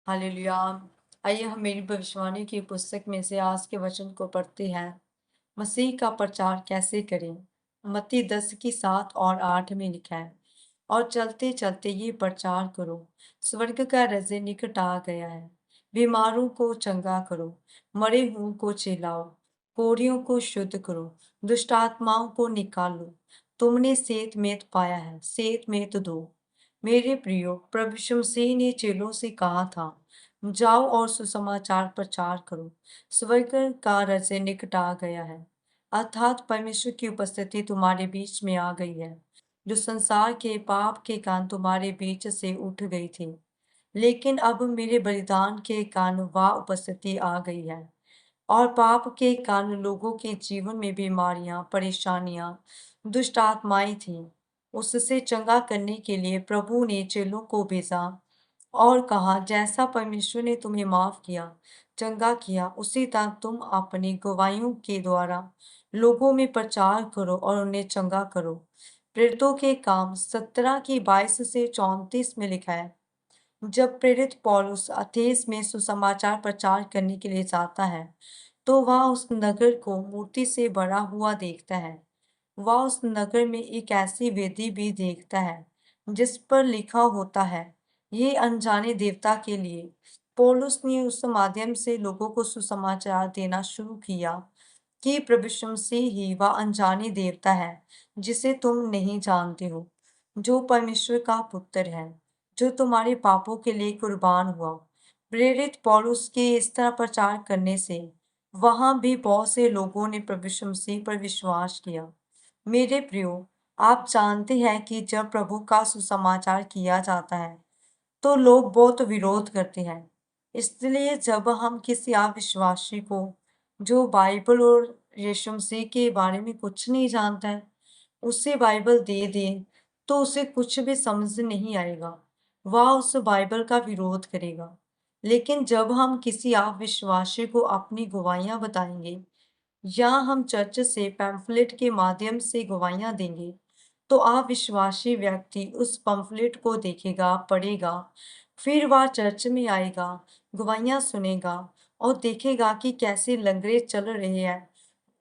Hallelujah. आइए हम मेरी भविष्यवाणी की पुस्तक में से आज के वचन को पढ़ते हैं। मसीह का प्रचार कैसे करें। मत्ती 10 की 7 और 8 में लिखा है, और चलते चलते ये प्रचार करो, स्वर्ग का राज्य निकट आ गया है। बीमारों को चंगा करो, मरे हुओं को चिल्लाओ, कोढ़ियों को शुद्ध करो, दुष्ट आत्माओं को निकालो। तुमने सेत मेत पाया है, सेत मेत दो। मेरे प्रियो, प्रभु यीशु मसीह ने चेलों से कहा था, जाओ और सुसमाचार प्रचार करो, स्वर्ग का राज्य निकट आ गया है। अर्थात परमेश्वर की उपस्थिति तुम्हारे बीच में आ गई है। जो संसार के पाप के कारण तुम्हारे बीच से उठ गई थी, लेकिन अब मेरे बलिदान के कारण वह उपस्थिति आ गई है। और पाप के कारण लोगों के जीवन में बीमारियां, परेशानियां, दुष्ट आत्माएं थीं। उससे चंगा करने के लिए प्रभु ने चेलों को भेजा और कहा, जैसा परमेश्वर ने तुम्हें माफ किया, चंगा किया, उसी तरह तुम अपनी गवाहियों के द्वारा लोगों में प्रचार करो और उन्हें चंगा करो। प्रेरितों के काम 17 की 22 से 34 में लिखा है। जब प्रेरित पौलुस अथेंस में सुसमाचार प्रचार करने के लिए जाता है, तो वह उस नगर को मूर्ति से भरा हुआ देखता है। वह उस नगर में एक ऐसी वेदी भी देखता है जिस पर लिखा होता है, ये अनजाने देवता के लिए। पौलुस ने उस माध्यम से लोगों को सुसमाचार देना शुरू किया कि प्रभु यीशु मसीह ही वह अनजाने देवता है जिसे तुम नहीं जानते हो, जो परमेश्वर का पुत्र है, जो तुम्हारे पापों के लिए कुर्बान हुआ। प्रेरित पौलुस के इस तरह प्रचार करने से वहां भी बहुत से लोगों ने प्रभु यीशु मसीह पर विश्वास किया। मेरे प्रियो, आप जानते हैं कि जब प्रभु का सुसमाचार किया जाता है, तो लोग बहुत विरोध करते हैं। इसलिए जब हम किसी अविश्वासी को, जो बाइबल और यीशु मसीह के बारे में कुछ नहीं जानता है, उसे बाइबल दे दें, तो उसे कुछ भी समझ नहीं आएगा। वह उस बाइबल का विरोध करेगा। लेकिन जब हम किसी अविश्वासी को अपनी गवाहियां बताएंगे, या हम चर्च से पैम्फलेट के माध्यम से गवाहियां देंगे, तो अविश्वासी व्यक्ति उस पंफलेट को देखेगा, पढ़ेगा, फिर वह चर्च में आएगा, गवाहियां सुनेगा और देखेगा कि कैसे लंगड़े चल रहे हैं,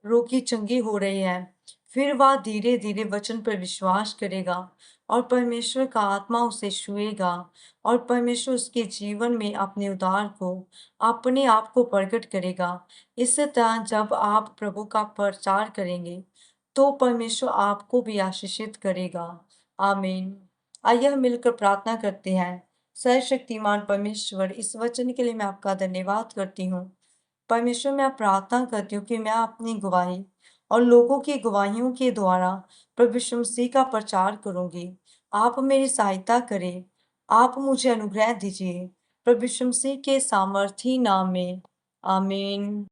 रोगी चंगे हो रहे हैं। फिर वह धीरे धीरे वचन पर विश्वास करेगा और परमेश्वर का आत्मा उसे छुएगा और परमेश्वर उसके जीवन में अपने उद्धार को, अपने आप को प्रकट करेगा। इस तरह जब आप प्रभु का प्रचार करेंगे, तो परमेश्वर आपको भी आशीषित करेगा। आमीन। आइए हम मिलकर प्रार्थना करते हैं। सर्वशक्तिमान परमेश्वर, इस वचन के लिए मैं आपका धन्यवाद करती हूँ। परमेश्वर, मैं प्रार्थना करती हूँ कि मैं अपनी गवाही और लोगों की गवाहियों के द्वारा प्रभु यीशु मसीह का प्रचार करूंगी। आप मेरी सहायता करें। आप मुझे अनुग्रह दीजिए। प्रभु यीशु मसीह के सामर्थी नाम में। आमीन।